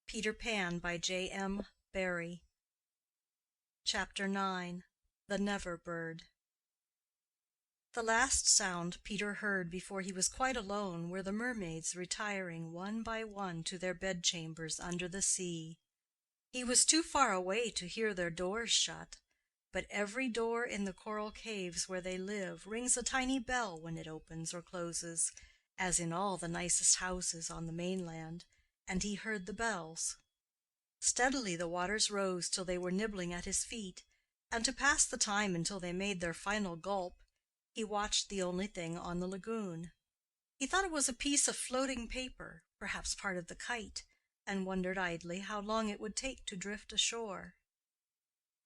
Peter Pan by J.M. Barrie. Chapter 9. The Never Bird. The last sound Peter heard before he was quite alone were the mermaids retiring one by one to their bedchambers under the sea. He was too far away to hear their doors shut, but every door in the coral caves where they live rings a tiny bell when it opens or closes, as in all the nicest houses on the mainland, and he heard the bells. Steadily the waters rose till they were nibbling at his feet, and to pass the time until they made their final gulp, he watched the only thing on the lagoon. He thought it was a piece of floating paper, perhaps part of the kite, and wondered idly how long it would take to drift ashore.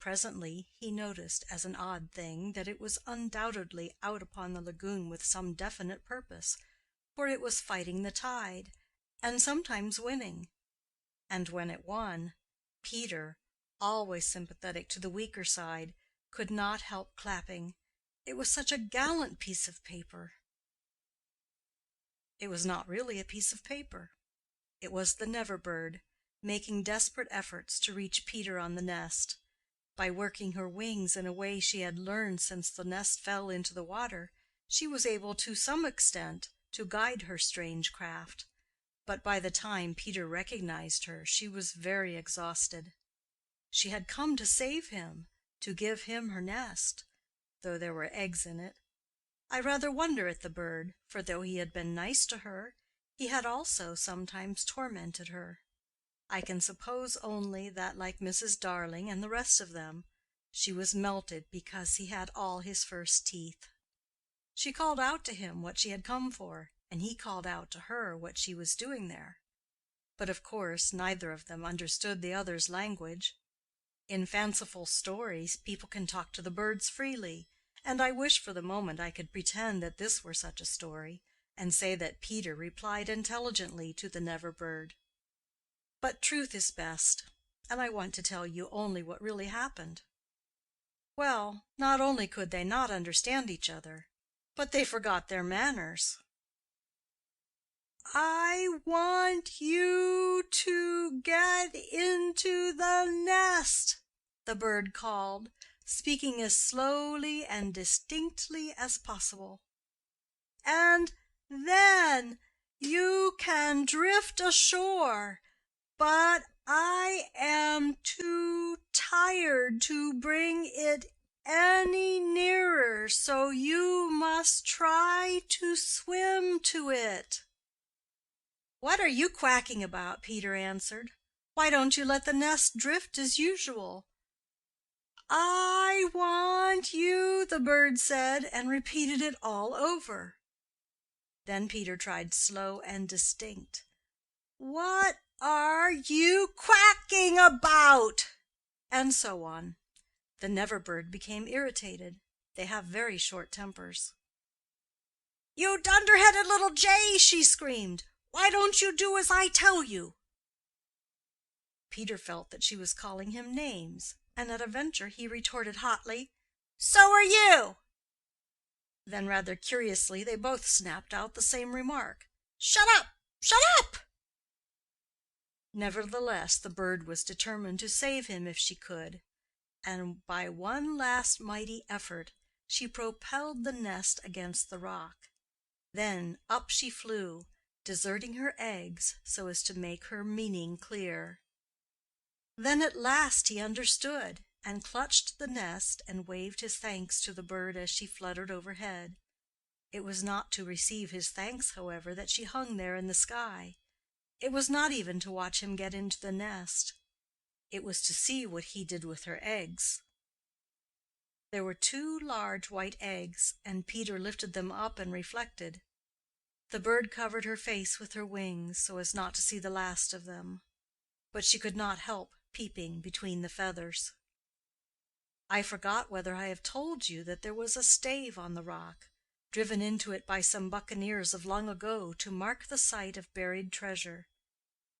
Presently he noticed, as an odd thing, that it was undoubtedly out upon the lagoon with some definite purpose, for it was fighting the tide, and sometimes winning. And when it won, Peter, always sympathetic to the weaker side, could not help clapping. It was such a gallant piece of paper. It was not really a piece of paper. It was the Never Bird, making desperate efforts to reach Peter on the nest. By working her wings in a way she had learned since the nest fell into the water, she was able to some extent to guide her strange craft. But by the time Peter recognized her, she was very exhausted. She had come to save him, to give him her nest, though there were eggs in it. I rather wonder at the bird, for though he had been nice to her, he had also sometimes tormented her. I can suppose only that, like Mrs. Darling and the rest of them, she was melted because he had all his first teeth. She called out to him what she had come for, and he called out to her what she was doing there. But of course neither of them understood the other's language. In fanciful stories people can talk to the birds freely, and I wish for the moment I could pretend that this were such a story, and say that Peter replied intelligently to the Never Bird. But truth is best, and I want to tell you only what really happened. Well, not only could they not understand each other, but they forgot their manners. "I want you to get into the nest," the bird called, speaking as slowly and distinctly as possible. "And then you can drift ashore, but I am too tired to bring it any nearer, so you must try to swim to it." "What are you quacking about?" Peter answered. "Why don't you let the nest drift as usual?" "I want you," the bird said, and repeated it all over. Then Peter tried slow and distinct. "What are you quacking about?" And so on. The Never Bird became irritated. They have very short tempers. "You dunderheaded little jay!" she screamed. "Why don't you do as I tell you?" Peter felt that she was calling him names, and at a venture he retorted hotly, "So are you!" Then rather curiously they both snapped out the same remark, "Shut up! Shut up!" Nevertheless the bird was determined to save him if she could, and by one last mighty effort she propelled the nest against the rock. Then up she flew, deserting her eggs so as to make her meaning clear. Then at last he understood, and clutched the nest and waved his thanks to the bird as she fluttered overhead. It was not to receive his thanks, however, that she hung there in the sky. It was not even to watch him get into the nest. It was to see what he did with her eggs. There were 2 large white eggs, and Peter lifted them up and reflected. The bird covered her face with her wings so as not to see the last of them, but she could not help peeping between the feathers. I forgot whether I have told you that there was a stave on the rock, driven into it by some buccaneers of long ago to mark the site of buried treasure.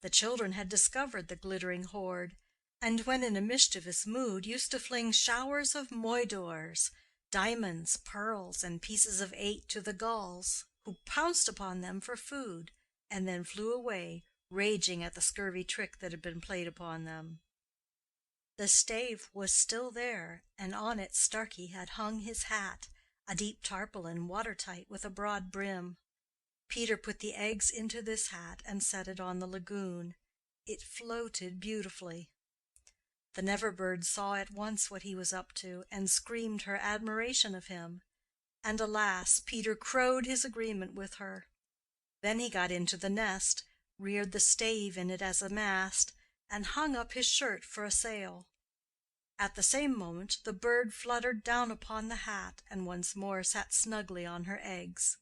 The children had discovered the glittering hoard, and when in a mischievous mood used to fling showers of moidores, diamonds, pearls, and pieces of 8 to the gulls, who pounced upon them for food, and then flew away, raging at the scurvy trick that had been played upon them. The stave was still there, and on it Starkey had hung his hat, a deep tarpaulin, watertight, with a broad brim. Peter put the eggs into this hat and set it on the lagoon. It floated beautifully. The Never-bird saw at once what he was up to, and screamed her admiration of him. And alas, Peter crowed his agreement with her. Then he got into the nest, reared the stave in it as a mast, and hung up his shirt for a sail. At the same moment the bird fluttered down upon the hat and once more sat snugly on her eggs.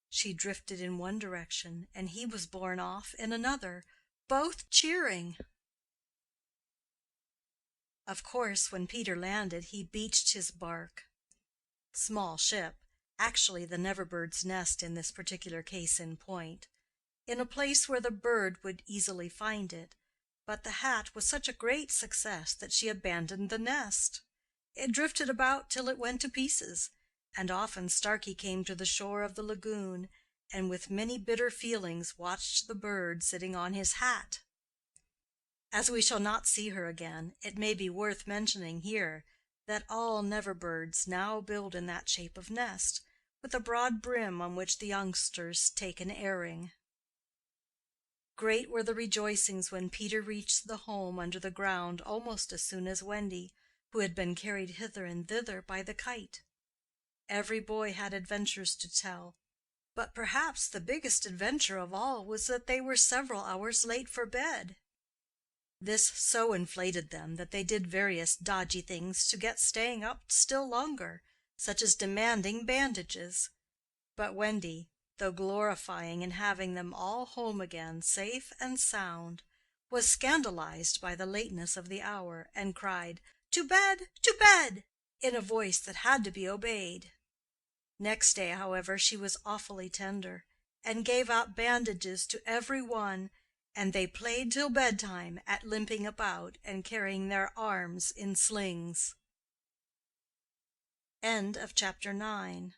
She drifted in one direction, and he was borne off in another, both cheering. Of course, when Peter landed, he beached his bark, small ship, actually the Never-bird's nest in this particular case in point, in a place where the bird would easily find it, but the hat was such a great success that she abandoned the nest. It drifted about till it went to pieces, and often Starkey came to the shore of the lagoon, and with many bitter feelings watched the bird sitting on his hat. As we shall not see her again, it may be worth mentioning here that all Never-birds now build in that shape of nest, with a broad brim on which the youngsters take an airing. Great were the rejoicings when Peter reached the home under the ground almost as soon as Wendy, who had been carried hither and thither by the kite. Every boy had adventures to tell, but perhaps the biggest adventure of all was that they were several hours late for bed. This so inflated them that they did various dodgy things to get staying up still longer, such as demanding bandages. But Wendy, though glorifying in having them all home again safe and sound, was scandalized by the lateness of the hour, and cried, "To bed, to bed!" in a voice that had to be obeyed. Next day, however, she was awfully tender, and gave out bandages to every one, and they played till bedtime at limping about and carrying their arms in slings. End of Chapter 9.